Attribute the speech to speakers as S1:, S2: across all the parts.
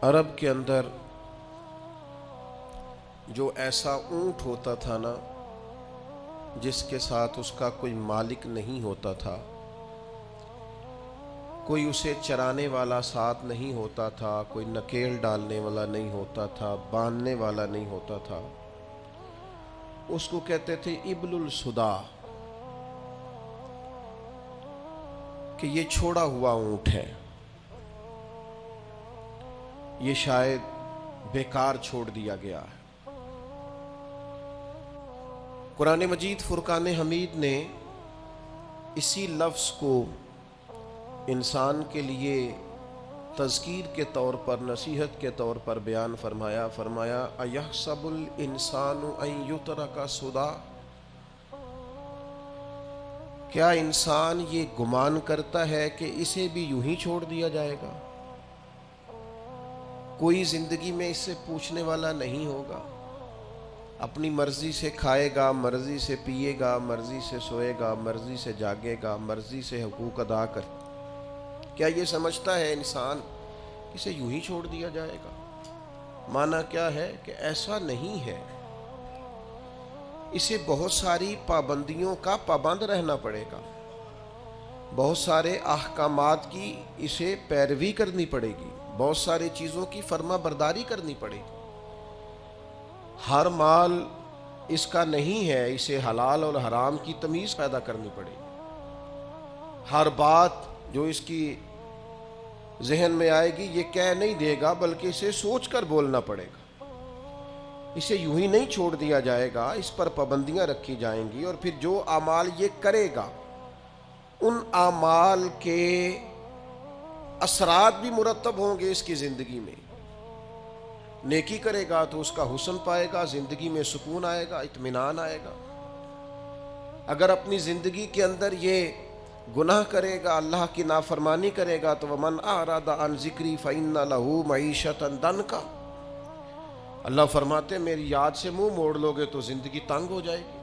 S1: عرب کے اندر جو ایسا اونٹ ہوتا تھا نا جس کے ساتھ اس کا کوئی مالک نہیں ہوتا تھا، کوئی اسے چرانے والا ساتھ نہیں ہوتا تھا، کوئی نکیل ڈالنے والا نہیں ہوتا تھا، باندھنے والا نہیں ہوتا تھا، اس کو کہتے تھے ابل الصدا، کہ یہ چھوڑا ہوا اونٹ ہے، یہ شاید بیکار چھوڑ دیا گیا ہے۔ قرآن مجید فرقان حمید نے اسی لفظ کو انسان کے لیے تذکیر کے طور پر، نصیحت کے طور پر بیان فرمایا۔ اَيَحْسَبُ الْإِنسَانُ أَن يُتْرَكَ سُدًى، کیا انسان یہ گمان کرتا ہے کہ اسے بھی یوں ہی چھوڑ دیا جائے گا؟ کوئی زندگی میں اس سے پوچھنے والا نہیں ہوگا، اپنی مرضی سے کھائے گا، مرضی سے پیے گا، مرضی سے سوئے گا، مرضی سے جاگے گا، مرضی سے حقوق ادا کر۔ کیا یہ سمجھتا ہے انسان اسے یوں ہی چھوڑ دیا جائے گا؟ معنی کیا ہے کہ ایسا نہیں ہے، اسے بہت ساری پابندیوں کا پابند رہنا پڑے گا، بہت سارے احکامات کی اسے پیروی کرنی پڑے گی، بہت ساری چیزوں کی فرما برداری کرنی پڑے گی۔ ہر مال اس کا نہیں ہے، اسے حلال اور حرام کی تمیز پیدا کرنی پڑے گی۔ ہر بات جو اس کی ذہن میں آئے گی یہ کہہ نہیں دے گا، بلکہ اسے سوچ کر بولنا پڑے گا۔ اسے یوں ہی نہیں چھوڑ دیا جائے گا، اس پر پابندیاں رکھی جائیں گی، اور پھر جو اعمال یہ کرے گا ان اعمال کے اثرات بھی مرتب ہوں گے اس کی زندگی میں۔ نیکی کرے گا تو اس کا حسن پائے گا، زندگی میں سکون آئے گا، اطمینان آئے گا۔ اگر اپنی زندگی کے اندر یہ گناہ کرے گا، اللہ کی نافرمانی کرے گا تو وَمَنْ أَعْرَضَ عَنْ ذِكْرِي فَإِنَّ لَهُ مَعِيشَةً ضَنْكًا، اللہ فرماتے ہیں میری یاد سے منہ موڑ لو گے تو زندگی تنگ ہو جائے گی،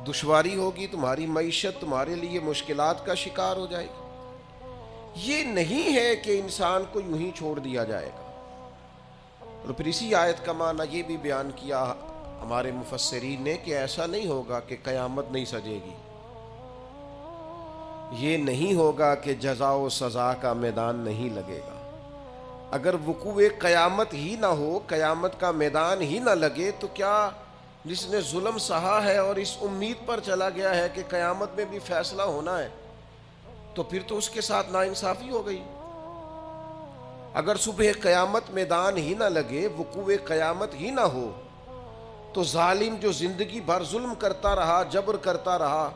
S1: دشواری ہوگی، تمہاری معیشت تمہارے لیے مشکلات کا شکار ہو جائے گی۔ یہ نہیں ہے کہ انسان کو یوں ہی چھوڑ دیا جائے گا۔ اور پھر اسی آیت کا معنی یہ بھی بیان کیا ہمارے مفسرین نے کہ ایسا نہیں ہوگا کہ قیامت نہیں سجے گی، یہ نہیں ہوگا کہ جزا و سزا کا میدان نہیں لگے گا۔ اگر وقوع قیامت ہی نہ ہو، قیامت کا میدان ہی نہ لگے، تو کیا جس نے ظلم سہا ہے اور اس امید پر چلا گیا ہے کہ قیامت میں بھی فیصلہ ہونا ہے، تو پھر تو اس کے ساتھ ناانصافی ہو گئی۔ اگر صبح قیامت میدان ہی نہ لگے، وقوع قیامت ہی نہ ہو، تو ظالم جو زندگی بھر ظلم کرتا رہا، جبر کرتا رہا،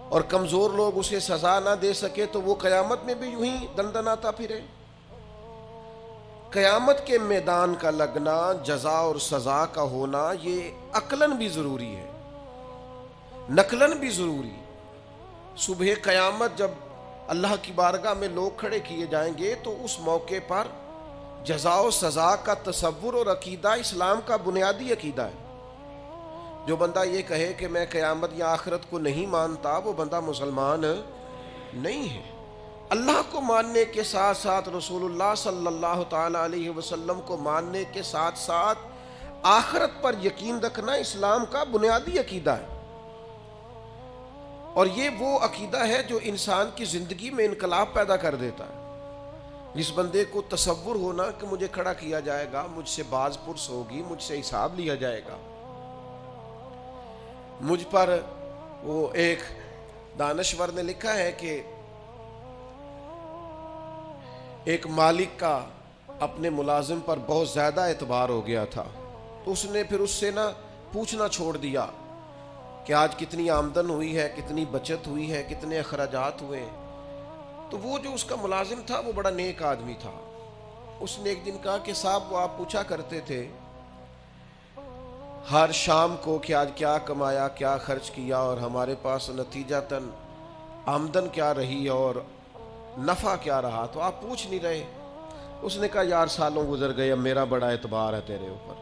S1: اور کمزور لوگ اسے سزا نہ دے سکے، تو وہ قیامت میں بھی یوں ہی دندناتا پھرے۔ قیامت کے میدان کا لگنا، جزا اور سزا کا ہونا، یہ عقلاً بھی ضروری ہے، نقلاً بھی ضروری۔ صبح قیامت جب اللہ کی بارگاہ میں لوگ کھڑے کیے جائیں گے تو اس موقع پر جزا و سزا کا تصور اور عقیدہ اسلام کا بنیادی عقیدہ ہے۔ جو بندہ یہ کہے کہ میں قیامت یا آخرت کو نہیں مانتا، وہ بندہ مسلمان نہیں ہے۔ اللہ کو ماننے کے ساتھ ساتھ رسول اللہ صلی اللہ تعالیٰ علیہ وسلم کو ماننے کے ساتھ ساتھ آخرت پر یقین رکھنا اسلام کا بنیادی عقیدہ ہے، اور یہ وہ عقیدہ ہے جو انسان کی زندگی میں انقلاب پیدا کر دیتا ہے۔ جس بندے کو تصور ہونا کہ مجھے کھڑا کیا جائے گا، مجھ سے باز پرس ہوگی، مجھ سے حساب لیا جائے گا، مجھ پر، وہ ایک دانشور نے لکھا ہے کہ ایک مالک کا اپنے ملازم پر بہت زیادہ اعتبار ہو گیا تھا، تو اس نے پھر اس سے پوچھنا چھوڑ دیا کہ آج کتنی آمدن ہوئی ہے، کتنی بچت ہوئی ہے، کتنے اخراجات ہوئے۔ تو وہ جو اس کا ملازم تھا وہ بڑا نیک آدمی تھا، اس نے ایک دن کہا کہ صاحب، وہ آپ پوچھا کرتے تھے ہر شام کو کہ آج کیا کمایا، کیا خرچ کیا، اور ہمارے پاس نتیجتاً آمدن کیا رہی اور نفع کیا رہا، تو آپ پوچھ نہیں رہے۔ اس نے کہا یار سالوں گزر گئے، اب میرا بڑا اعتبار ہے تیرے اوپر،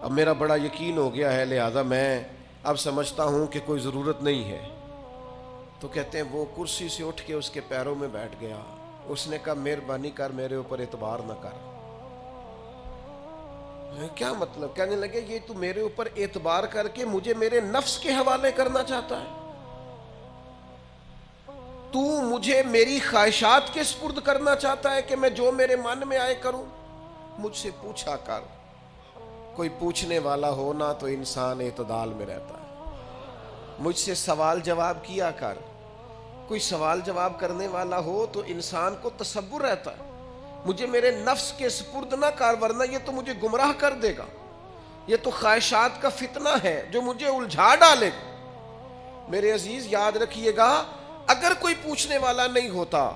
S1: اب میرا بڑا یقین ہو گیا ہے، لہذا میں اب سمجھتا ہوں کہ کوئی ضرورت نہیں ہے۔ تو کہتے ہیں وہ کرسی سے اٹھ کے اس کے پیروں میں بیٹھ گیا، اس نے کہا مہربانی کر میرے اوپر اعتبار نہ کر. کیا مطلب؟ کہنے لگے یہ تو میرے اوپر اعتبار کر کے مجھے میرے نفس کے حوالے کرنا چاہتا ہے, تو مجھے میری خواہشات کے سپرد کرنا چاہتا ہے کہ میں جو میرے من میں آئے کروں. مجھ سے پوچھا کر. کوئی پوچھنے والا ہو نا تو انسان اعتدال میں رہتا ہے. مجھ سے سوال جواب کیا کر. کوئی سوال جواب کرنے والا ہو تو انسان کو تصور رہتا ہے. مجھے میرے نفس کے سپرد نہ کر ورنہ یہ تو مجھے گمراہ کر دے گا. یہ تو خواہشات کا فتنہ ہے جو مجھے الجھا ڈالے گا. میرے عزیز یاد رکھیے گا, اگر کوئی پوچھنے والا نہیں ہوتا,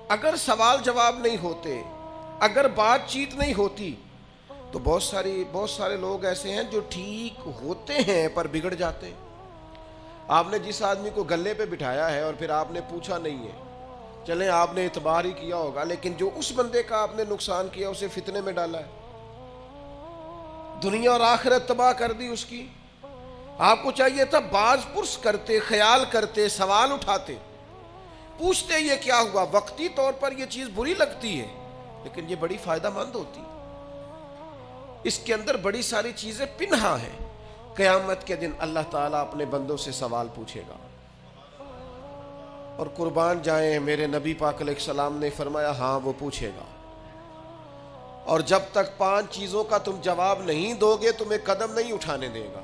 S1: اگر سوال جواب نہیں ہوتے, اگر بات چیت نہیں ہوتی, تو بہت سارے لوگ ایسے ہیں جو ٹھیک ہوتے ہیں پر بگڑ جاتے ہیں. آپ نے جس آدمی کو گلے پہ بٹھایا ہے اور پھر آپ نے پوچھا نہیں ہے, چلیں آپ نے اعتبار ہی کیا ہوگا, لیکن جو اس بندے کا آپ نے نقصان کیا اسے فتنے میں ڈالا ہے, دنیا اور آخرت تباہ کر دی اس کی. آپ کو چاہیے تھا باز پرس کرتے, خیال کرتے, سوال اٹھاتے, پوچھتے یہ کیا ہوا. وقتی طور پر یہ چیز بری لگتی ہے لیکن یہ بڑی فائدہ مند ہوتی ہے. اس کے اندر بڑی ساری چیزیں پنہا ہیں. قیامت کے دن اللہ تعالیٰ اپنے بندوں سے سوال پوچھے گا, اور قربان جائیں میرے نبی پاک علیہ السلام نے فرمایا ہاں وہ پوچھے گا, اور جب تک 5 چیزوں کا تم جواب نہیں دو گے تمہیں قدم نہیں اٹھانے دے گا.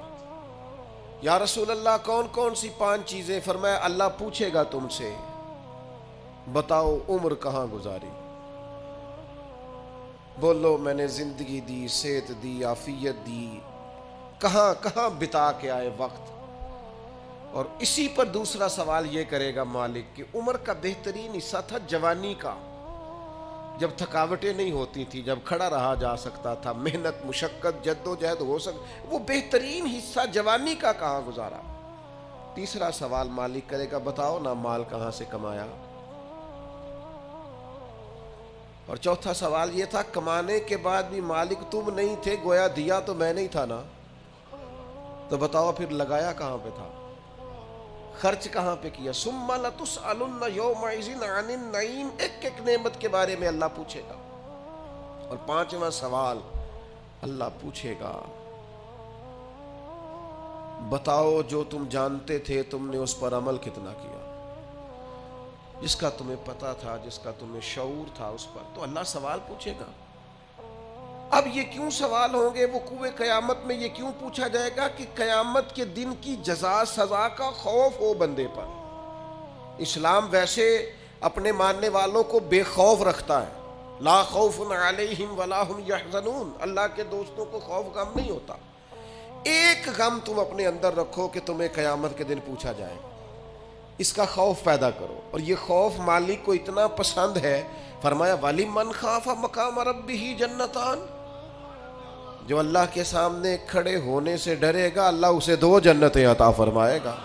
S1: یا رسول اللہ کون کون سی 5 چیزیں؟ فرمایا اللہ پوچھے گا تم سے, بتاؤ عمر کہاں گزاری. بولو میں نے زندگی دی, صحت دی, عافیت دی, کہاں کہاں بتا کے آئے وقت. اور اسی پر دوسرا سوال یہ کرے گا مالک کہ عمر کا بہترین حصہ تھا جوانی کا, جب تھکاوٹیں نہیں ہوتی تھی, جب کھڑا رہا جا سکتا تھا, محنت مشقت جد و جہد ہو وہ بہترین حصہ جوانی کا کہاں گزارا. تیسرا سوال مالک کرے گا بتاؤ نا مال کہاں سے کمایا. اور چوتھا سوال یہ تھا کمانے کے بعد بھی مالک تم نہیں تھے, گویا دیا تو میں نہیں تھا نا, تو بتاؤ پھر لگایا کہاں پہ تھا, خرچ کہاں پہ کیا. ثم لتسألن یومئذ عن النعیم, ایک ایک نعمت کے بارے میں اللہ پوچھے گا. اور 5واں سوال اللہ پوچھے گا بتاؤ جو تم جانتے تھے تم نے اس پر عمل کتنا کیا. جس کا تمہیں پتا تھا, جس کا تمہیں شعور تھا اس پر تو اللہ سوال پوچھے گا. اب یہ کیوں سوال ہوں گے وقوع قیامت میں, یہ کیوں پوچھا جائے گا کہ قیامت کے دن کی جزا سزا کا خوف ہو بندے پر. اسلام ویسے اپنے ماننے والوں کو بے خوف رکھتا ہے, لا خوف علیہم ولا هم یحزنون. اللہ کے دوستوں کو خوف غم نہیں ہوتا. ایک غم تم اپنے اندر رکھو کہ تمہیں قیامت کے دن پوچھا جائے, اس کا خوف پیدا کرو. اور یہ خوف مالک کو اتنا پسند ہے, فرمایا وَلِمَنْ خَافَ مَقَامَ رَبِّهِ جَنَّتَانِ, جو اللہ کے سامنے کھڑے ہونے سے ڈرے گا اللہ اسے 2 جنتیں عطا فرمائے گا.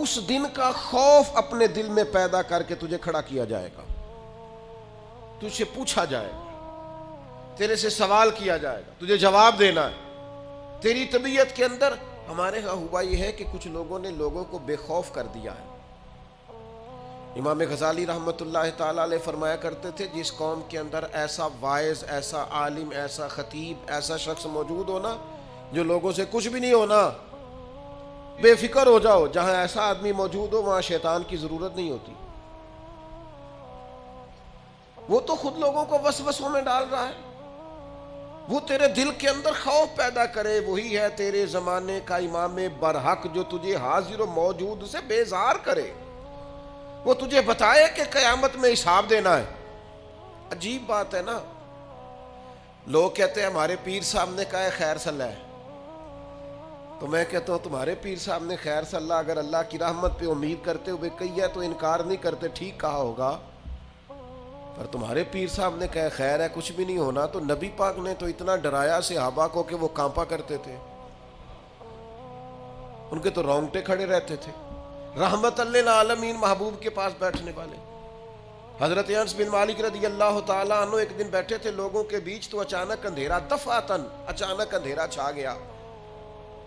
S1: اس دن کا خوف اپنے دل میں پیدا کر کے تجھے کھڑا کیا جائے گا, تجھ سے پوچھا جائے گا, تیرے سے سوال کیا جائے گا, تجھے جواب دینا ہے. تیری طبیعت کے اندر ہمارے ہاں ہوا یہ ہے کہ کچھ لوگوں نے لوگوں کو بے خوف کر دیا ہے. امام غزالی رحمۃ اللہ تعالیٰ علیہ فرمایا کرتے تھے جس قوم کے اندر ایسا واعظ, ایسا عالم, ایسا خطیب, ایسا شخص موجود ہونا جو لوگوں سے کچھ بھی نہیں ہونا, بے فکر ہو جاؤ. جہاں ایسا آدمی موجود ہو وہاں شیطان کی ضرورت نہیں ہوتی. وہ تو خود لوگوں کو وسوسوں میں ڈال رہا ہے. وہ تیرے دل کے اندر خوف پیدا کرے, وہی ہے تیرے زمانے کا امام برحق جو تجھے حاضر و موجود سے بیزار کرے. وہ تجھے بتائے کہ قیامت میں حساب دینا ہے. عجیب بات ہے نا, لوگ کہتے ہیں ہمارے پیر صاحب نے کہا ہے خیر صلی ہے, تو میں کہتا ہوں تمہارے پیر صاحب نے خیر صلی اللہ اگر اللہ کی رحمت پہ امید کرتے ہوئے کہی ہے تو انکار نہیں کرتے, ٹھیک کہا ہوگا. پر تمہارے پیر صاحب نے کہا خیر ہے کچھ بھی نہیں ہونا, تو نبی پاک نے تو اتنا ڈرایا صحابہ کو کہ وہ کانپا کرتے تھے, ان کے تو رونگٹے کھڑے رہتے تھے. رحمت للعالمین محبوب کے پاس بیٹھنے والے حضرت انس بن مالک رضی اللہ تعالیٰ عنہ ایک دن بیٹھے تھے لوگوں کے بیچ, تو اچانک اندھیرا, دفعتاً اچانک اندھیرا چھا گیا.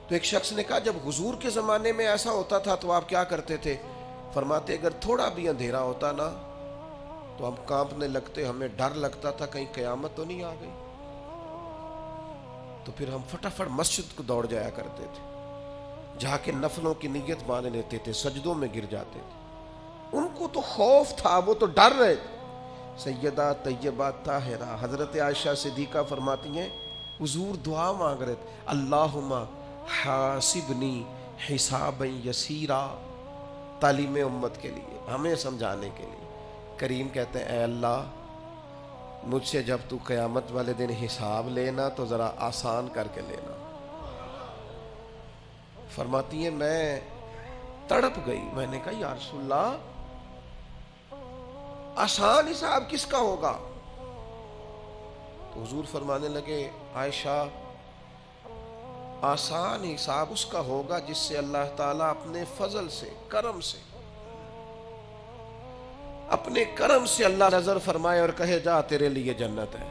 S1: تو ایک شخص نے کہا جب حضور کے زمانے میں ایسا ہوتا تھا تو آپ کیا کرتے تھے؟ فرماتے اگر تھوڑا بھی اندھیرا ہوتا نا تو ہم کانپنے لگتے, ہمیں ڈر لگتا تھا کہیں قیامت تو نہیں آ گئی. تو پھر ہم فٹافٹ مسجد کو دوڑ جایا کرتے تھے, جا کے نفلوں کی نیت باندھ لیتے تھے, سجدوں میں گر جاتے تھے. ان کو تو خوف تھا, وہ تو ڈر رہے تھے. سیدہ طیبہ طاہرہ حضرت عائشہ صدیقہ فرماتی ہیں حضور دعا مانگ رہے تھے, اللہم حاسبنی حسابا یسیرا, تعلیم امت کے لیے, ہمیں سمجھانے کے لیے. کریم کہتے ہیں اے اللہ مجھ سے جب تو قیامت والے دن حساب لینا تو ذرا آسان کر کے لینا. فرماتی ہیں میں تڑپ گئی, میں نے کہا یا رسول اللہ آسان حساب کس کا ہوگا؟ تو حضور فرمانے لگے عائشہ آسان حساب اس کا ہوگا جس سے اللہ تعالیٰ اپنے فضل سے, کرم سے, اپنے کرم سے اللہ نظر فرمائے اور کہے جا تیرے لیے جنت ہے.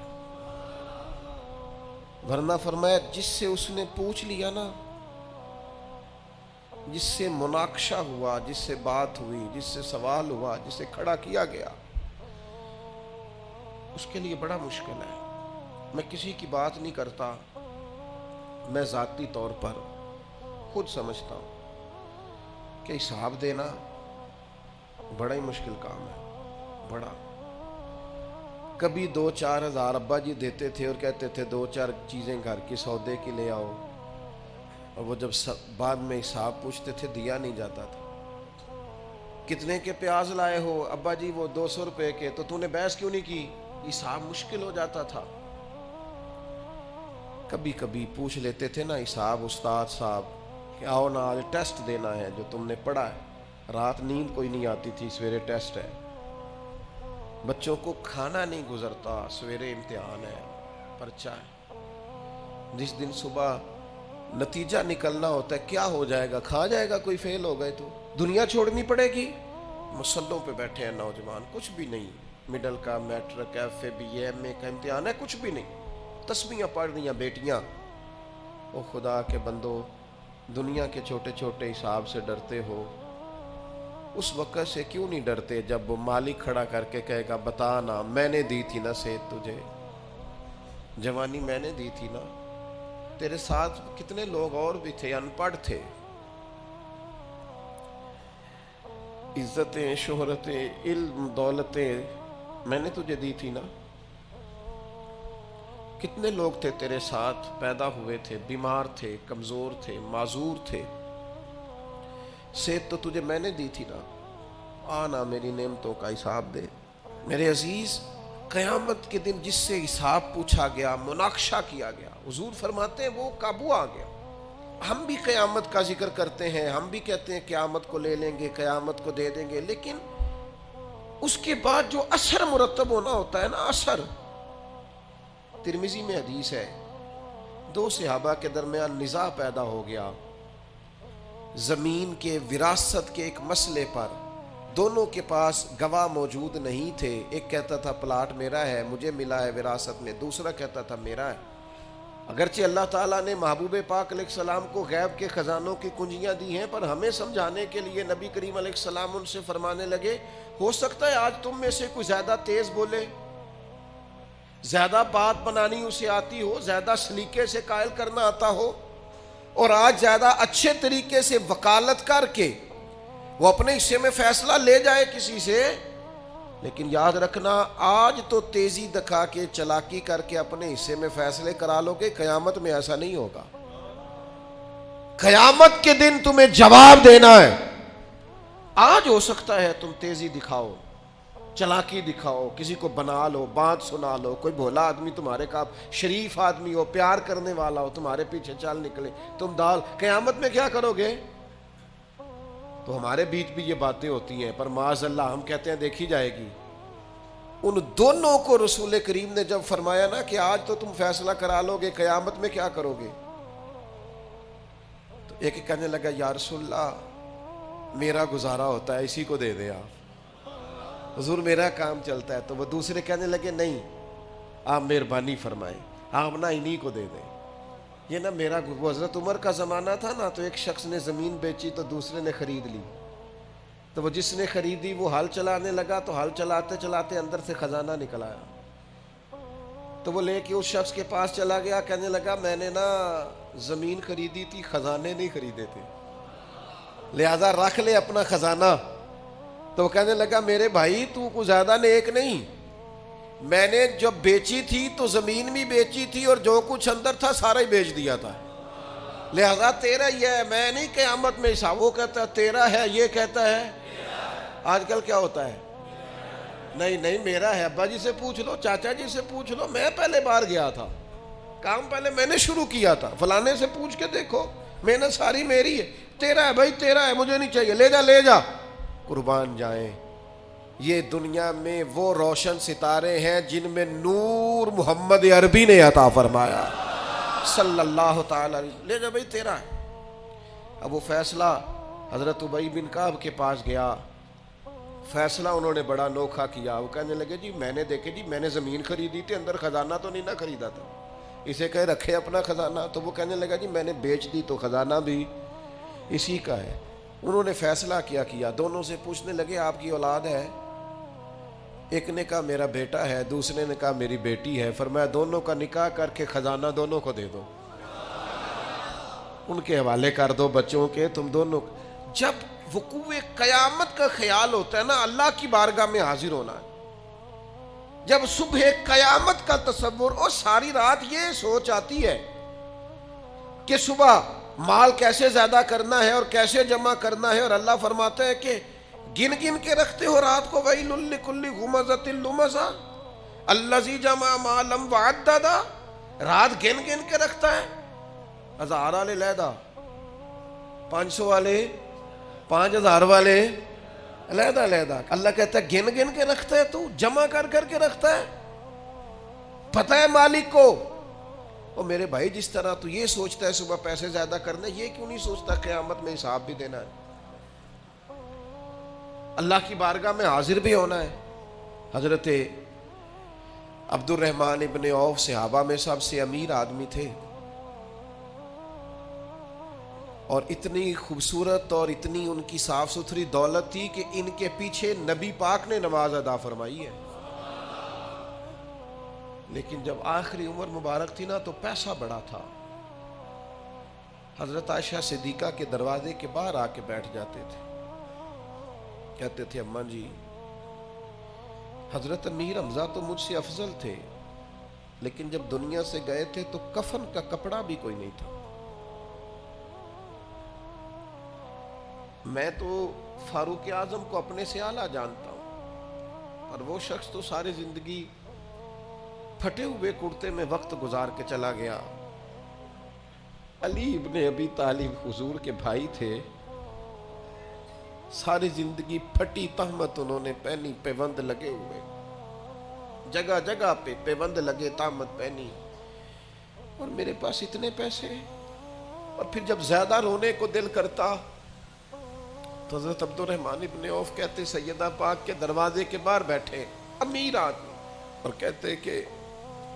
S1: ورنہ فرمایا جس سے اس نے پوچھ لیا نا, جس سے مناقشہ ہوا, جس سے بات ہوئی, جس سے سوال ہوا, جس سے کھڑا کیا گیا, اس کے لیے بڑا مشکل ہے. میں کسی کی بات نہیں کرتا, میں ذاتی طور پر خود سمجھتا ہوں کہ حساب دینا بڑا ہی مشکل کام ہے, بڑا. کبھی 2-4 ہزار ابا جی دیتے تھے اور کہتے تھے 2-4 چیزیں گھر کی سودے کی لے آؤ, اور وہ جب بعد میں حساب پوچھتے تھے دیا نہیں جاتا تھا. کتنے کے پیاز لائے ہو ابا جی؟ وہ 200 روپے کے. تو تو نے بحث کیوں نہیں کی؟ حساب مشکل ہو جاتا تھا. کبھی کبھی پوچھ لیتے تھے نا حساب استاد صاحب کہ آؤ نا آج ٹیسٹ دینا ہے جو تم نے پڑھا ہے. رات نیند کوئی نہیں آتی تھی, سویرے ٹیسٹ ہے. بچوں کو کھانا نہیں گزرتا, سویرے امتحان ہے, پرچہ ہے. جس دن صبح نتیجہ نکلنا ہوتا ہے کیا ہو جائے گا, کھا جائے گا کوئی فیل ہو گئے تو دنیا چھوڑنی پڑے گی. مسلوں پہ بیٹھے ہیں نوجوان, کچھ بھی نہیں, مڈل کا, matric, F A, B A, M A کا امتحان ہے, کچھ بھی نہیں, تسبیحاں پڑھ رہی ہیں بیٹیاں. او خدا کے بندو, دنیا کے چھوٹے چھوٹے حساب سے ڈرتے ہو, اس وقت سے کیوں نہیں ڈرتے جب وہ مالک کھڑا کر کے کہے گا بتا نا میں نے دی تھی نا صحت تجھے, جوانی میں نے دی تھی نا, تیرے ساتھ کتنے لوگ اور بھی تھے ان پڑھ تھے, عزتیں, شہرتیں, علم, دولتیں میں نے تجھے دی تھی نا. کتنے لوگ تھے تیرے ساتھ پیدا ہوئے تھے, بیمار تھے, کمزور تھے, معذور تھے, صحت تو تجھے میں نے دی تھی نا. آنا میری نعمتوں کا حساب دے. میرے عزیز, قیامت کے دن جس سے حساب پوچھا گیا, مناقشہ کیا گیا, حضور فرماتے ہیں وہ قابو آ گیا. ہم بھی قیامت کا ذکر کرتے ہیں, ہم بھی کہتے ہیں قیامت کو لے لیں گے, قیامت کو دے دیں گے, لیکن اس کے بعد جو اثر مرتب ہونا ہوتا ہے نا, اثر. ترمذی میں حدیث ہے 2 صحابہ کے درمیان نزاع پیدا ہو گیا زمین کے وراثت کے ایک مسئلے پر. دونوں کے پاس گواہ موجود نہیں تھے. ایک کہتا تھا پلاٹ میرا ہے, مجھے ملا ہے وراثت میں, دوسرا کہتا تھا میرا ہے. اگرچہ اللہ تعالیٰ نے محبوب پاک علیہ السلام کو غیب کے خزانوں کی کنجیاں دی ہیں, پر ہمیں سمجھانے کے لیے نبی کریم علیہ السلام ان سے فرمانے لگے ہو سکتا ہے آج تم میں سے کوئی زیادہ تیز بولے, زیادہ بات بنانی اسے آتی ہو, زیادہ سلیقے سے قائل کرنا آتا ہو, اور آج زیادہ اچھے طریقے سے وکالت کر کے وہ اپنے حصے میں فیصلہ لے جائے کسی سے. لیکن یاد رکھنا آج تو تیزی دکھا کے, چلاکی کر کے اپنے حصے میں فیصلے کرا لو گے, قیامت میں ایسا نہیں ہوگا. قیامت کے دن تمہیں جواب دینا ہے. آج ہو سکتا ہے تم تیزی دکھاؤ, چلاکی دکھاؤ, کسی کو بنا لو, بات سنا لو, کوئی بھولا آدمی تمہارے کا شریف آدمی ہو, پیار کرنے والا ہو, تمہارے پیچھے چل نکلے, تم ڈال. قیامت میں کیا کرو گے؟ تو ہمارے بیچ بھی یہ باتیں ہوتی ہیں, پر معاذ اللہ ہم کہتے ہیں دیکھی جائے گی. ان دونوں کو رسول کریم نے جب فرمایا نا کہ آج تو تم فیصلہ کرا لو گے, قیامت میں کیا کرو گے, تو ایک کہنے لگا یا رسول اللہ میرا گزارا ہوتا ہے, اسی کو دے دے آپ, حضور میرا کام چلتا ہے. تو وہ دوسرے کہنے لگے نہیں, آپ مہربانی فرمائیں, آپ نا انہی کو دے دیں. یہ نا میرا, وہ حضرت عمر کا زمانہ تھا نا, تو ایک شخص نے زمین بیچی تو دوسرے نے خرید لی. تو وہ جس نے خریدی وہ ہل چلانے لگا، تو ہل چلاتے چلاتے اندر سے خزانہ نکل آیا، تو وہ لے کے اس شخص کے پاس چلا گیا، کہنے لگا میں نے نا زمین خریدی تھی، خزانے نہیں خریدے تھے، لہذا رکھ لے اپنا خزانہ۔ تو وہ کہنے لگا میرے بھائی تو کو زیادہ نیک نہیں، میں نے جب بیچی تھی تو زمین بھی بیچی تھی اور جو کچھ اندر تھا سارا ہی بیچ دیا تھا، لہذا تیرا یہ ہے، میں نہیں قیامت میں حساب۔ وہ کہتا ہے تیرا ہے، یہ کہتا ہے آج کل کیا ہوتا ہے، نہیں نہیں میرا ہے، ابا جی سے پوچھ لو، چاچا جی سے پوچھ لو، میں پہلے بار گیا تھا، کام پہلے میں نے شروع کیا تھا، فلانے سے پوچھ کے دیکھو، محنت ساری میری ہے۔ تیرا ہے بھائی، تیرا ہے، مجھے نہیں چاہیے، لے جا لے جا۔ قربان جائیں، یہ دنیا میں وہ روشن ستارے ہیں جن میں نور محمد عربی نے عطا فرمایا صلی اللہ تعالی علیہ وسلم۔ لے جا بھائی تیرا ہے۔ اب وہ فیصلہ حضرت ابی بن کعب کے پاس گیا، فیصلہ انہوں نے بڑا انوکھا کیا۔ وہ کہنے لگے جی میں نے دیکھے جی میں نے زمین خریدی تھی، اندر خزانہ تو نہیں نہ خریدا تھا، اسے کہے رکھے اپنا خزانہ۔ تو وہ کہنے لگا جی میں نے بیچ دی تو خزانہ بھی اسی کا ہے۔ انہوں نے فیصلہ کیا، دونوں سے پوچھنے لگے آپ کی اولاد ہے؟ ایک نے کہا میرا بیٹا ہے، دوسرے نے کہا میری بیٹی ہے۔ فرمایا دونوں کا نکاح کر کے خزانہ دونوں کو دے دو، ان کے حوالے کر دو بچوں کے، تم دونوں۔ جب وقوع قیامت کا خیال ہوتا ہے نا، اللہ کی بارگاہ میں حاضر ہونا ہے، جب صبح قیامت کا تصور، اور ساری رات یہ سوچ آتی ہے کہ صبح مال کیسے زیادہ کرنا ہے اور کیسے جمع کرنا ہے، اور اللہ فرماتا ہے کہ گن گن کے رکھتے ہو رات کو، وَيْلٌ لِّكُلِّ ہُمَزَةٍ لُمَزَةٍ الَّذِي جَمَعَ مَالًا وَعَدَّدَ۔ رات گن گن کے رکھتا ہے، 1000 والے علیحدہ، 500 والے، 5000 والے علیحدہ علیحدہ۔ اللہ کہتا ہے گن گن کے رکھتا ہے، تو جمع کر کر کے رکھتا ہے، پتہ ہے مالک کو۔ اور میرے بھائی جس طرح تو یہ سوچتا ہے صبح پیسے زیادہ کرنے، یہ کیوں نہیں سوچتا قیامت میں حساب بھی دینا ہے، اللہ کی بارگاہ میں حاضر بھی ہونا ہے۔ حضرت عبد الرحمن ابن عوف صحابہ میں سب سے امیر آدمی تھے، اور اتنی خوبصورت اور اتنی ان کی صاف ستھری دولت تھی کہ ان کے پیچھے نبی پاک نے نماز ادا فرمائی ہے۔ لیکن جب آخری عمر مبارک تھی نا تو پیسہ بڑا تھا، حضرت عائشہ صدیقہ کے دروازے کے باہر آ کے بیٹھ جاتے تھے، کہتے تھے اماں جی حضرت امیر حمزہ تو مجھ سے افضل تھے، لیکن جب دنیا سے گئے تھے تو کفن کا کپڑا بھی کوئی نہیں تھا، میں تو فاروق اعظم کو اپنے سے اعلیٰ جانتا ہوں، اور وہ شخص تو ساری زندگی پھٹے ہوئے کرتے میں وقت گزار کے چلا گیا۔ علی ابن ابی طالب حضور کے بھائی تھے، ساری زندگی پھٹی تہمت انہوں نے پہنی، پیوند لگے ہوئے، جگہ جگہ پہ پیوند لگے، تہمت پہنی، اور میرے پاس اتنے پیسے۔ اور پھر جب زیادہ رونے کو دل کرتا تو حضرت عبد الرحمن ابن عوف کہتے سیدہ پاک کے دروازے کے باہر بیٹھے امیر آدمی، اور کہتے کہ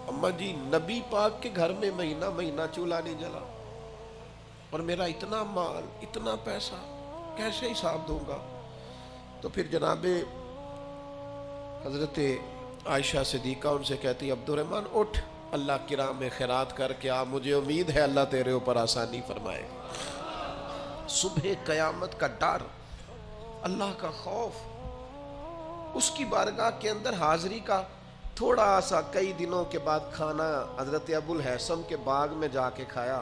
S1: اماں جی نبی پاک کے گھر میں مہینہ مہینہ چولہا نہیں جلا، اور میرا اتنا مال، اتنا پیسہ کیسے حساب دوں گا؟ تو پھر جناب حضرت عائشہ صدیقہ ان سے کہتی عبد الرحمن اٹھ، اللہ کی راہ میں خیرات کر کے آ، مجھے امید ہے اللہ تیرے اوپر آسانی فرمائے گا۔ صبح قیامت کا ڈر، اللہ کا خوف، اس کی بارگاہ کے اندر حاضری کا تھوڑا سا کئی دنوں کے بعد کھانا حضرت ابو الحسن کے باغ میں جا کے کھایا۔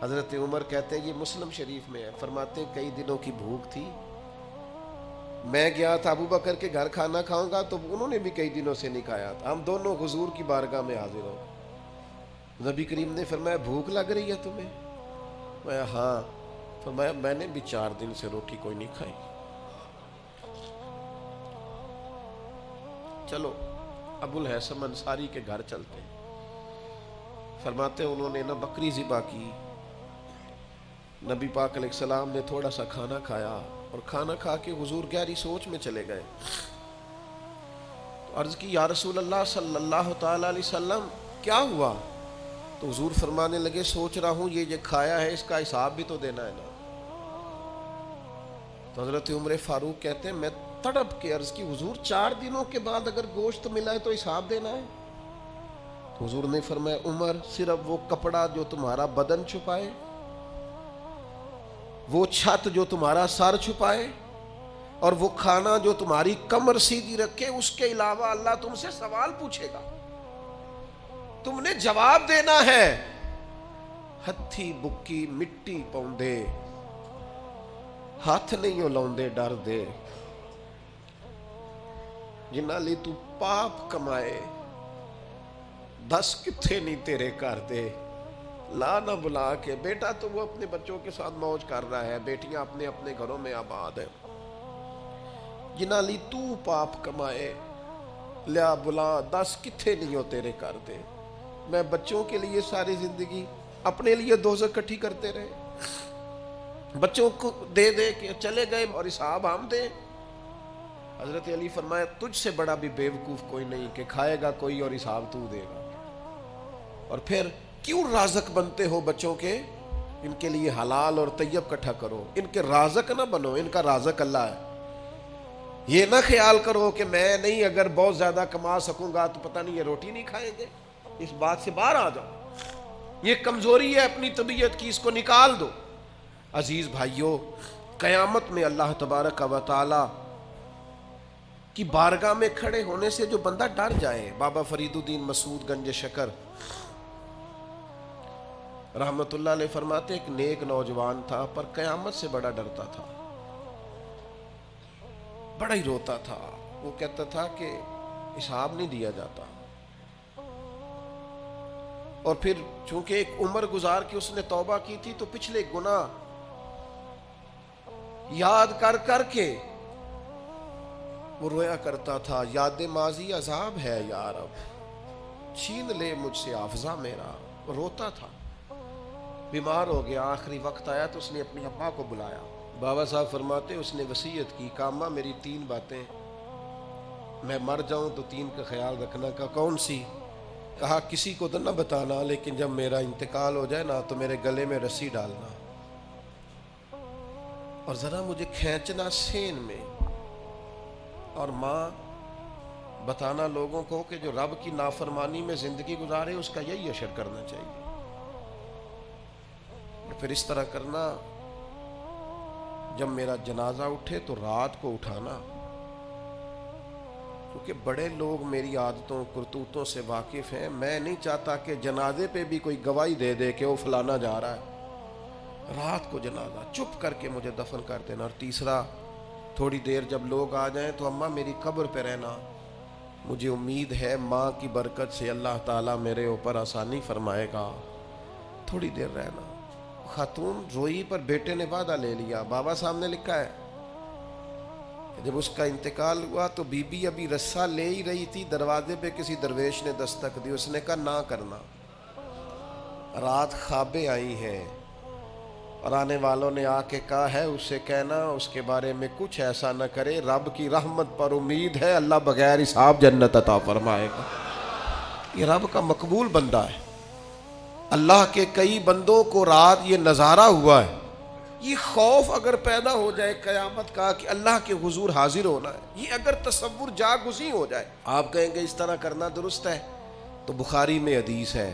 S1: حضرت عمر کہتے یہ مسلم شریف میں ہے، فرماتے کئی دنوں کی بھوک تھی، میں گیا تھا ابو بکر کے گھر کھانا کھاؤں گا تو انہوں نے بھی کئی دنوں سے نہیں کھایا تھا، ہم دونوں حضور کی بارگاہ میں حاضر ہوں۔ نبی کریم نے فرمایا بھوک لگ رہی ہے تمہیں؟ میں ہاں۔ فرمایا میں نے بھی 4 دن سے روٹی کوئی نہیں کھائی، چلو ابو الحسن انصاری کے گھر چلتے ہیں۔ فرماتے انہوں نے نہ بکری ذبح کی، نبی پاک علیہ السلام نے تھوڑا سا کھانا کھایا، اور کھانا کھا کے حضور گہری سوچ میں چلے گئے۔ تو عرض کی یا رسول اللہ صلی اللہ تعالی علیہ وسلم کیا ہوا؟ تو حضور فرمانے لگے سوچ رہا ہوں یہ جو کھایا ہے اس کا حساب بھی تو دینا ہے نا۔ تو حضرت عمر فاروق کہتے ہیں میں تڑپ کے عرض کی حضور 4 دنوں کے بعد اگر گوشت ملا ہے تو حساب دینا ہے؟ تو حضور نے فرمایا عمر صرف وہ کپڑا جو تمہارا بدن چھپائے، وہ چھت جو تمہارا سر چھپائے، اور وہ کھانا جو تمہاری کمر سیدھی رکھے، اس کے علاوہ اللہ تم سے سوال پوچھے گا، تم نے جواب دینا ہے۔ ہتھی بکی مٹی پوندے، ہاتھ نہیں ہلاؤندے ڈر دے، جنہاں لی تو پاپ کمائے، دس کتھے نہیں تیرے کر دے۔ لا نہ بلا کے بیٹا تو وہ اپنے بچوں کے ساتھ موج کر رہا ہے، بیٹیاں اپنے اپنے گھروں میں آباد ہیں، جنہاں لی تو پاپ کمائے، لیا بلا 10 کتھے نہیں ہو تیرے کر دے۔ میں بچوں کے لیے ساری زندگی اپنے لیے دوزخ کٹھی کرتے رہے، بچوں کو دے دے کے چلے گئے اور حساب ہم دیں۔ حضرت علی فرمایا تجھ سے بڑا بھی بیوقوف کوئی نہیں کہ کھائے گا کوئی اور حساب تو دے گا، اور پھر کیوں رازق بنتے ہو بچوں کے؟ ان کے لیے حلال اور طیب کٹھا کرو، ان کے رازق نہ بنو، ان کا رازق اللہ ہے۔ یہ نہ خیال کرو کہ میں نہیں اگر بہت زیادہ کما سکوں گا تو پتہ نہیں یہ روٹی نہیں کھائیں گے، اس بات سے باہر آ جاؤ، یہ کمزوری ہے اپنی طبیعت کی، اس کو نکال دو۔ عزیز بھائیوں، قیامت میں اللہ تبارک و تعالی کی بارگاہ میں کھڑے ہونے سے جو بندہ ڈر جائے، بابا فرید الدین مسعود گنج شکر رحمت اللہ علیہ فرماتے ایک نیک نوجوان تھا پر قیامت سے بڑا ڈرتا تھا، بڑا ہی روتا تھا۔ وہ کہتا تھا کہ حساب نہیں دیا جاتا، اور پھر چونکہ ایک عمر گزار کے اس نے توبہ کی تھی تو پچھلے گناہ یاد کر کر کے وہ رویا کرتا تھا، یاد ماضی عذاب ہے یا رب، چھین لے مجھ سے حافظہ میرا۔ وہ روتا تھا، بیمار ہو گیا، آخری وقت آیا تو اس نے اپنی اماں کو بلایا۔ بابا صاحب فرماتے اس نے وصیت کی کہ اماں میری 3 باتیں، میں مر جاؤں تو 3 کا خیال رکھنا۔ کا کون سی؟ کہا کسی کو تو نہ بتانا، لیکن جب میرا انتقال ہو جائے نا تو میرے گلے میں رسی ڈالنا، اور ذرا مجھے کھینچنا سین میں، اور ماں بتانا لوگوں کو کہ جو رب کی نافرمانی میں زندگی گزارے اس کا یہی اشر کرنا چاہیے، اور پھر اس طرح کرنا جب میرا جنازہ اٹھے تو رات کو اٹھانا، کیونکہ بڑے لوگ میری عادتوں کرتوتوں سے واقف ہیں، میں نہیں چاہتا کہ جنازے پہ بھی کوئی گواہی دے دے کہ وہ فلانا جا رہا ہے۔ رات کو جنازہ چپ کر کے مجھے دفن کر دینا۔ اور تیسرا، تھوڑی دیر جب لوگ آ جائیں تو اماں میری قبر پہ رہنا، مجھے امید ہے ماں کی برکت سے اللہ تعالیٰ میرے اوپر آسانی فرمائے گا، تھوڑی دیر رہنا۔ خاتون روئی پر بیٹے نے وعدہ لے لیا، بابا صاحب نے لکھا ہے جب اس کا انتقال ہوا تو بی بی ابھی رسہ لے ہی رہی تھی، دروازے پہ کسی درویش نے دستک دی، اس نے کہا نہ کرنا، رات خوابیں آئی ہیں، اور آنے والوں نے آ کے کہا ہے اس سے کہنا اس کے بارے میں کچھ ایسا نہ کرے، رب کی رحمت پر امید ہے، اللہ بغیر حساب جنت عطا فرمائے گا۔ یہ رب کا مقبول بندہ ہے، اللہ کے کئی بندوں کو رات یہ نظارہ ہوا ہے۔ یہ خوف اگر پیدا ہو جائے قیامت کا کہ اللہ کے حضور حاضر ہونا ہے، یہ اگر تصور جاگزیں ہو جائے، آپ کہیں گے اس طرح کرنا درست ہے، تو بخاری میں حدیث ہے،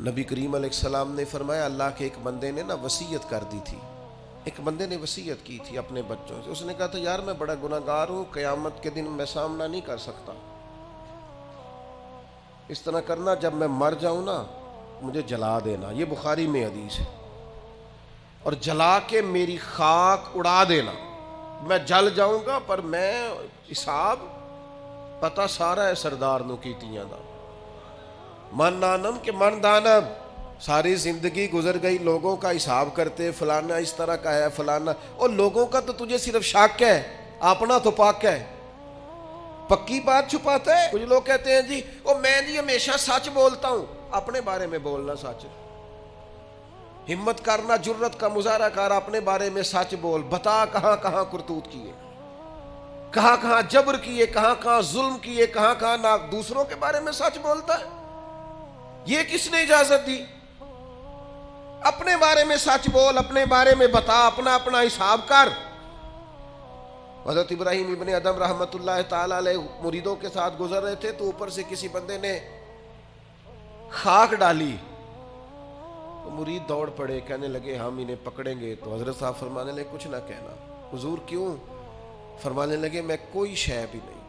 S1: نبی کریم علیہ السلام نے فرمایا اللہ کے ایک بندے نے نا وصیت کر دی تھی، ایک بندے نے وصیت کی تھی اپنے بچوں سے، اس نے کہا تھا یار میں بڑا گناہگار ہوں، قیامت کے دن میں سامنا نہیں کر سکتا، اس طرح کرنا جب میں مر جاؤں نا مجھے جلا دینا، یہ بخاری میں حدیث ہے، اور جلا کے میری خاک اڑا دینا، میں جل جاؤں گا پر میں حساب پتہ سارا ہے سردار نو کیتیاں دا، من نانم کہ من دانم، ساری زندگی گزر گئی لوگوں کا حساب کرتے، فلانا اس طرح کا ہے، فلانا، اور لوگوں کا تو تجھے صرف شک ہے، اپنا تو پاک ہے، پکی بات چھپاتا ہے۔ کچھ لوگ کہتے ہیں جی وہ میں جی ہمیشہ سچ بولتا ہوں، اپنے بارے میں بولنا سچ، ہمت کرنا، جرت کا مظاہرہ کر، اپنے بارے میں سچ بول، بتا کہاں کہاں کرتوت کیے، کہاں کہاں جبر کیے، کہاں کہاں ظلم کیے، کہاں کہاں نہ دوسروں کے بارے میں سچ بولتا ہے، یہ کس نے اجازت دی؟ اپنے بارے میں سچ بول، اپنے بارے میں بتا، اپنا اپنا حساب کر۔ حضرت ابراہیم ابن ادم رحمۃ اللہ تعالی علیہ مریدوں کے ساتھ گزر رہے تھے تو اوپر سے کسی بندے نے خاک ڈالی تو مرید دوڑ پڑے، کہنے لگے ہم انہیں پکڑیں گے۔ تو حضرت صاحب فرمانے لگے کچھ نہ کہنا۔ حضور کیوں؟ فرمانے لگے میں کوئی شے بھی نہیں،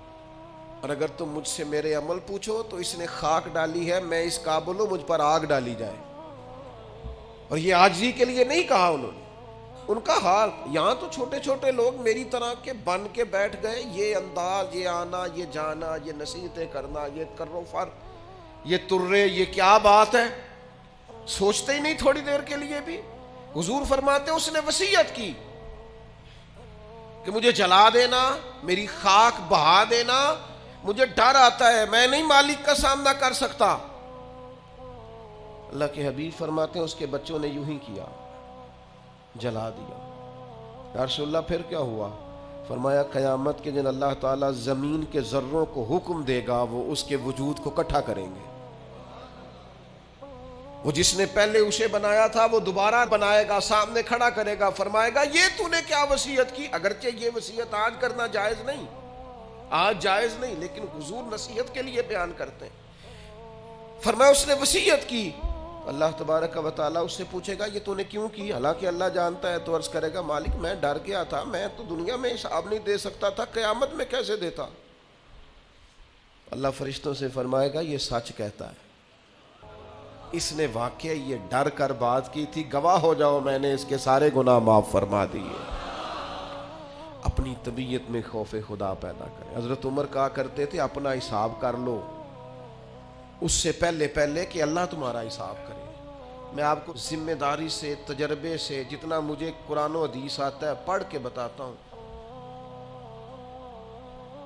S1: اور اگر تم مجھ سے میرے عمل پوچھو تو اس نے خاک ڈالی ہے، میں اس قابل ہوں مجھ پر آگ ڈالی جائے۔ اور یہ عاجزی کے لیے نہیں کہا انہوں نے، ان کا حال یہاں تو چھوٹے چھوٹے لوگ میری طرح کے بن کے بیٹھ گئے، یہ انداز، یہ آنا، یہ جانا، یہ نصیحتیں کرنا، یہ کرو فر، یہ ترے، یہ کیا بات ہے، سوچتے ہی نہیں تھوڑی دیر کے لیے بھی۔ حضور فرماتے اس نے وصیت کی کہ مجھے جلا دینا، میری خاک بہا دینا، مجھے ڈر آتا ہے، میں نہیں مالک کا سامنا کر سکتا۔ اللہ کے حبیب فرماتے ہیں اس کے بچوں نے یوں ہی کیا، جلا دیا۔ یا رسول اللہ پھر کیا ہوا؟ فرمایا قیامت کے دن اللہ تعالیٰ زمین کے ذروں کو حکم دے گا وہ اس کے وجود کو اکٹھا کریں گے۔ وہ جس نے پہلے اسے بنایا تھا وہ دوبارہ بنائے گا، سامنے کھڑا کرے گا، فرمائے گا یہ تو نے کیا وصیت کی؟ اگرچہ یہ وصیت آج کرنا جائز نہیں، آج جائز نہیں، لیکن حضور نصیحت کے لیے بیان کرتے ہیں۔ فرمایا اس نے وصیت کی، اللہ تبارک و تعالیٰ اس سے پوچھے گا یہ تو نے کیوں کی؟ حالانکہ اللہ جانتا ہے، تو عرض کرے گا مالک میں ڈر گیا تھا، میں تو دنیا میں حساب نہیں دے سکتا تھا، قیامت میں کیسے دیتا؟ اللہ فرشتوں سے فرمائے گا یہ سچ کہتا ہے، اس نے واقعی یہ ڈر کر بات کی تھی، گواہ ہو جاؤ میں نے اس کے سارے گناہ معاف فرما دیے۔ اپنی طبیعت میں خوف خدا پیدا کریں۔ حضرت عمر کہا کرتے تھے اپنا حساب کر لو اس سے پہلے کہ اللہ تمہارا حساب کرے۔ میں آپ کو ذمہ داری سے، تجربے سے، جتنا مجھے قرآن و حدیث آتا ہے پڑھ کے بتاتا ہوں،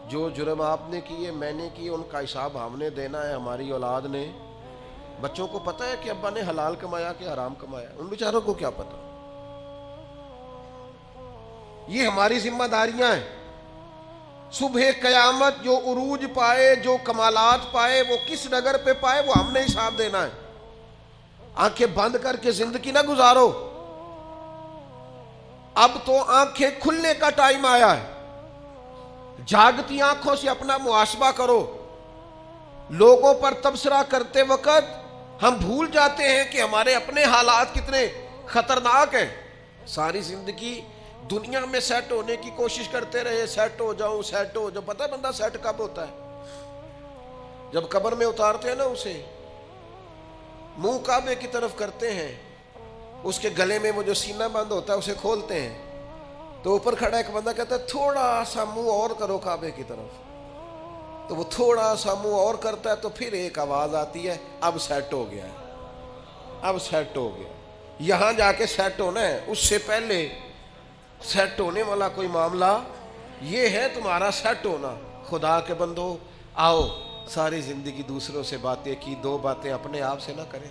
S1: جو جرم آپ نے کیے، میں نے کیے، ان کا حساب ہم نے دینا ہے، ہماری اولاد نے۔ بچوں کو پتہ ہے کہ ابا نے حلال کمایا کہ حرام کمایا؟ ان بیچاروں کو کیا پتہ؟ یہ ہماری ذمہ داریاں ہیں۔ صبح قیامت جو عروج پائے، جو کمالات پائے، وہ کس ڈگر پہ پائے، وہ ہم نے حساب دینا ہے۔ آنکھیں بند کر کے زندگی نہ گزارو، اب تو آنکھیں کھلنے کا ٹائم آیا ہے۔ جاگتی آنکھوں سے اپنا محاسبہ کرو۔ لوگوں پر تبصرہ کرتے وقت ہم بھول جاتے ہیں کہ ہمارے اپنے حالات کتنے خطرناک ہیں۔ ساری زندگی دنیا میں سیٹ ہونے کی کوشش کرتے رہے، سیٹ ہو جاؤں، سیٹ ہو جاؤں۔ پتہ ہے بندہ سیٹ کب ہوتا ہے؟ جب قبر میں اتارتے ہیں نا اسے، منہ کعبے کی طرف کرتے ہیں، اس کے گلے میں وہ جو سینہ بند ہوتا ہے اسے کھولتے ہیں، تو اوپر کھڑا ایک بندہ کہتا ہے تھوڑا سا منہ اور کرو کعبے کی طرف، تو وہ تھوڑا سا منہ اور کرتا ہے تو پھر ایک آواز آتی ہے اب سیٹ ہو گیا ہے، اب سیٹ ہو گیا۔ یہاں جا کے سیٹ ہونا ہے، اس سے پہلے سیٹ ہونے والا کوئی معاملہ یہ ہے تمہارا سیٹ ہونا۔ خدا کے بندو آؤ، ساری زندگی دوسروں سے باتیں کی، دو باتیں اپنے آپ سے نہ کریں،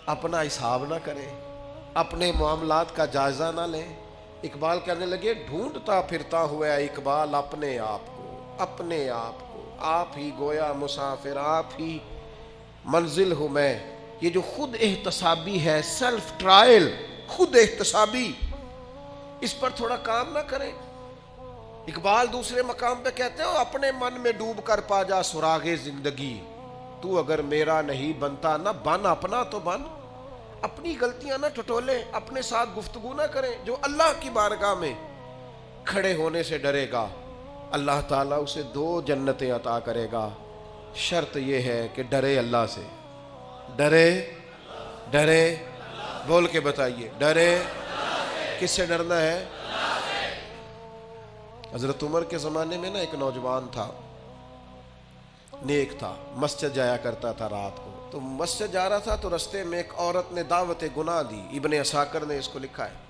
S1: اپنا حساب نہ کریں، اپنے معاملات کا جائزہ نہ لیں۔ اقبال کہنے لگے ڈھونڈتا پھرتا ہوا اقبال اپنے آپ کو، اپنے آپ کو، آپ ہی گویا مسافر، آپ ہی منزل ہوں میں۔ یہ جو خود احتسابی ہے، سیلف ٹرائل، خود احتسابی، اس پر تھوڑا کام نہ کریں۔ اقبال دوسرے مقام پہ کہتے ہو اپنے من میں ڈوب کر پا جا سراغ زندگی، تو اگر میرا نہیں بنتا نہ بن، اپنا تو بن۔ اپنی غلطیاں نہ ٹٹولیں، اپنے ساتھ گفتگو نہ کریں۔ جو اللہ کی بارگاہ میں کھڑے ہونے سے ڈرے گا، اللہ تعالیٰ اسے 2 جنتیں عطا کرے گا۔ شرط یہ ہے کہ ڈرے اللہ سے، ڈرے بول کے بتائیے، ڈرے کس سے ڈرنا ہے؟ حضرت عمر کے زمانے میں نا ایک نوجوان تھا، نیک تھا، مسجد جایا کرتا تھا رات کو۔ تو مسجد جا رہا تھا تو رستے میں ایک عورت نے دعوت گناہ دی، ابن عساکر نے اس کو لکھا ہے۔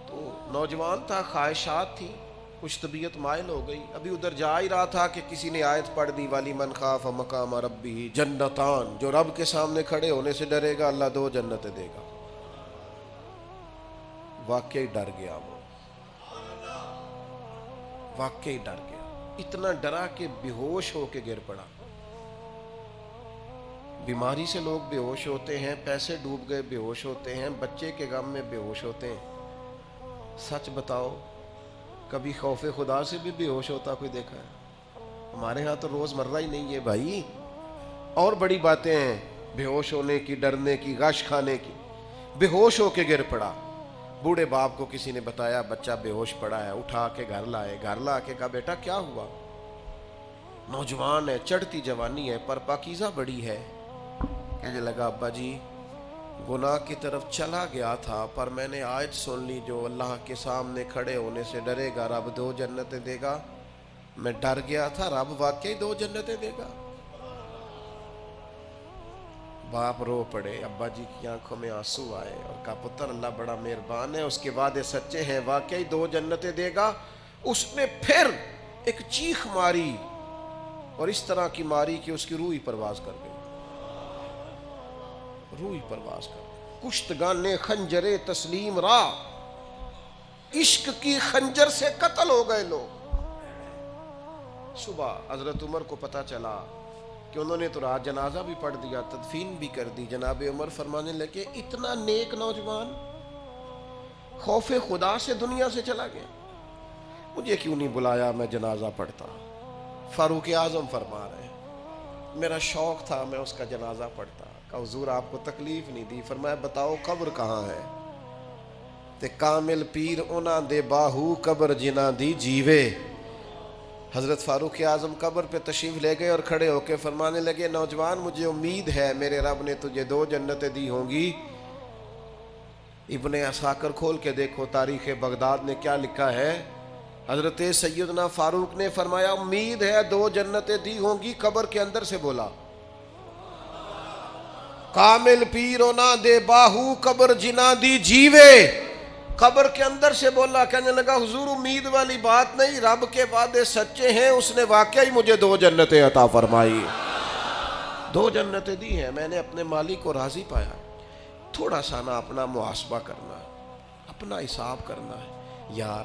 S1: تو نوجوان تھا، خواہشات تھی، کچھ طبیعت مائل ہو گئی، ابھی ادھر جا ہی رہا تھا کہ کسی نے آیت پڑھ دی والی من خاف مقام ربہ جنتان، جو رب کے سامنے کھڑے ہونے سے ڈرے گا اللہ 2 جنتیں دے گا۔ واقعی ڈر گیا، وہ واقعی ڈر گیا، اتنا ڈرا کہ بے ہوش ہو کے گر پڑا۔ بیماری سے لوگ بے ہوش ہوتے ہیں، پیسے ڈوب گئے بے ہوش ہوتے ہیں، بچے کے غم میں بے ہوش ہوتے ہیں۔ سچ بتاؤ، کبھی خوف خدا سے بھی بے ہوش ہوتا کوئی دیکھا ہے؟ ہمارے ہاں تو روز مرہ ہی نہیں ہے بھائی، اور بڑی باتیں ہیں بے ہوش ہونے کی، ڈرنے کی، غش کھانے کی۔ بے ہوش ہو کے گر پڑا، بوڑھے باپ کو کسی نے بتایا بچہ بے ہوش پڑا ہے، اٹھا کے گھر لائے، گھر لا کے کہا بیٹا کیا ہوا؟ نوجوان ہے، چڑھتی جوانی ہے، پر پاکیزہ بڑی ہے۔ کہنے لگا ابا جی گناہ کی طرف چلا گیا تھا، پر میں نے آیت سن لی جو اللہ کے سامنے کھڑے ہونے سے ڈرے گا رب 2 جنتیں دے گا۔ میں ڈر گیا تھا، رب واقعی 2 جنتیں دے گا۔ باپ رو پڑے، ابا جی کی آنکھوں میں آنسو آئے اور کہا پتر اللہ بڑا مہربان ہے، اس کے وعدے سچے ہیں، واقعی 2 جنتیں دے گا۔ اس نے پھر ایک چیخ ماری اور اس طرح کی ماری کہ اس کی روح ہی پرواز کر گئی، روح ہی پرواز کر گئی۔ کشتگان خنجر تسلیم را، عشق کی خنجر سے قتل ہو گئے لوگ۔ صبح حضرت عمر کو پتہ چلا کہ انہوں نے تو رات جنازہ بھی پڑھ دیا، تدفین بھی کر دی۔ جناب عمر فرمانے لگے اتنا نیک نوجوان خوف خدا سے دنیا سے چلا گیا، مجھے کیوں نہیں بلایا، میں جنازہ پڑھتا۔ فاروق اعظم فرما رہے ہیں میرا شوق تھا میں اس کا جنازہ پڑھتا۔ کہ حضور آپ کو تکلیف نہیں دی؟ فرمایا بتاؤ قبر کہاں ہے؟ تے کامل پیر انہاں دے باہو قبر جنہ دی جیوے۔ حضرت فاروق اعظم قبر پہ تشریف لے گئے اور کھڑے ہو کے فرمانے لگے نوجوان مجھے امید ہے میرے رب نے تجھے 2 جنتیں دی ہوں گی۔ ابن عساکر کھول کے دیکھو تاریخ بغداد نے کیا لکھا ہے۔ حضرت سیدنا فاروق نے فرمایا امید ہے 2 جنتیں دی ہوں گی، قبر کے اندر سے بولا کامل پیرونا دے باہو قبر جنا دی جیوے۔ قبر کے اندر سے بولا، کہنے لگا حضور امید والی بات نہیں، رب کے وعدے سچے ہیں، اس نے واقعی مجھے 2 جنتیں عطا فرمائی، 2 جنتیں دی ہیں، میں نے اپنے مالک کو راضی پایا۔ تھوڑا سا نا اپنا محاسبہ کرنا ہے، اپنا حساب کرنا ہے یار،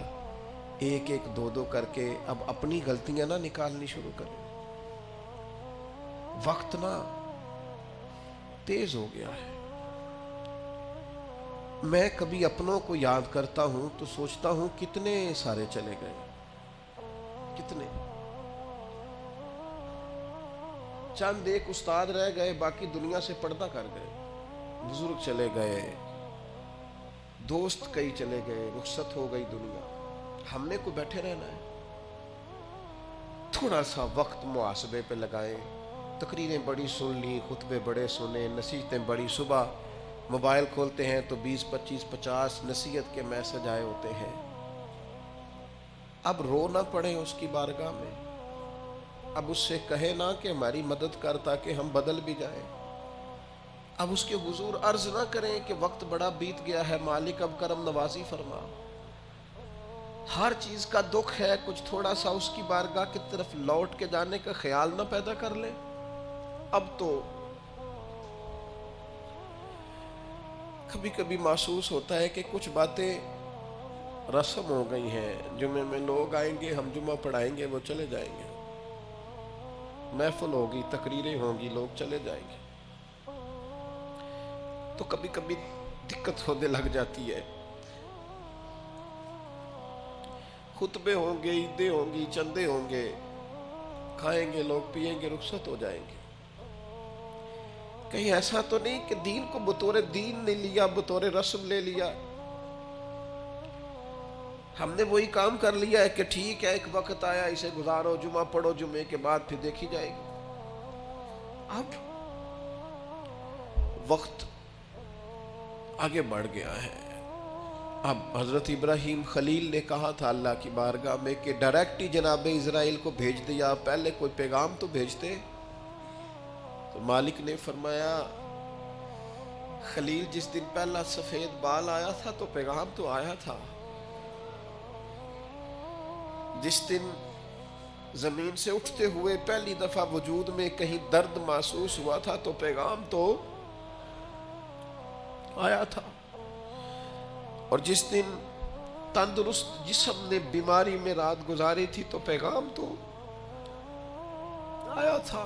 S1: 1 2 2 کر کے اب اپنی غلطیاں نہ نکالنی شروع کریں۔ وقت نا تیز ہو گیا ہے۔ میں کبھی اپنوں کو یاد کرتا ہوں تو سوچتا ہوں کتنے سارے چلے گئے، کتنے، چند 1 استاد رہ گئے، باقی دنیا سے پردہ کر گئے، بزرگ چلے گئے، دوست کئی چلے گئے، رخصت ہو گئی دنیا، ہم نے کو بیٹھے رہنا ہے۔ تھوڑا سا وقت محاسبے پہ لگائیں، تقریریں بڑی سن لی، خطبے بڑے سنے، نصیحتیں بڑی، صبح موبائل کھولتے ہیں تو 20 25 50 نصیحت کے میسج آئے ہوتے ہیں۔ اب رو نہ پڑے اس کی بارگاہ میں، اب اس سے کہے نہ کہ ہماری مدد کر تاکہ ہم بدل بھی جائیں، اب اس کے حضور عرض نہ کریں کہ وقت بڑا بیت گیا ہے مالک اب کرم نوازی فرما۔ ہر چیز کا دکھ ہے، کچھ تھوڑا سا اس کی بارگاہ کی طرف لوٹ کے جانے کا خیال نہ پیدا کر لیں۔ اب تو کبھی کبھی محسوس ہوتا ہے کہ کچھ باتیں رسم ہو گئی ہیں، جمعے میں لوگ آئیں گے، ہم جمعہ پڑھائیں گے، وہ چلے جائیں گے، محفل ہوگی، تقریریں ہوں گی، لوگ چلے جائیں گے، تو کبھی کبھی دقت ہونے لگ جاتی ہے۔ خطبے ہوں گے، عیدیں ہوں گی، چندے ہوں گے، کھائیں گے لوگ، پیئیں گے، رخصت ہو جائیں گے۔ کہیں ایسا تو نہیں کہ دین کو بطور دین نہیں لیا، بطور رسم لے لیا، ہم نے وہی کام کر لیا ہے کہ ٹھیک ہے ایک وقت آیا اسے گزارو، جمعہ پڑھو، جمعے کے بعد پھر دیکھی جائے گی۔ اب وقت آگے بڑھ گیا ہے۔ اب حضرت ابراہیم خلیل نے کہا تھا اللہ کی بارگاہ میں کہ ڈائریکٹ ہی جناب اسرائیل کو بھیج دیا، پہلے کوئی پیغام تو بھیجتے۔ تو مالک نے فرمایا خلیل جس دن پہلا سفید بال آیا تھا تو پیغام تو آیا تھا، جس دن زمین سے اٹھتے ہوئے پہلی دفعہ وجود میں کہیں درد محسوس ہوا تھا تو پیغام تو آیا تھا، اور جس دن تندرست جسم نے بیماری میں رات گزاری تھی تو پیغام تو آیا تھا۔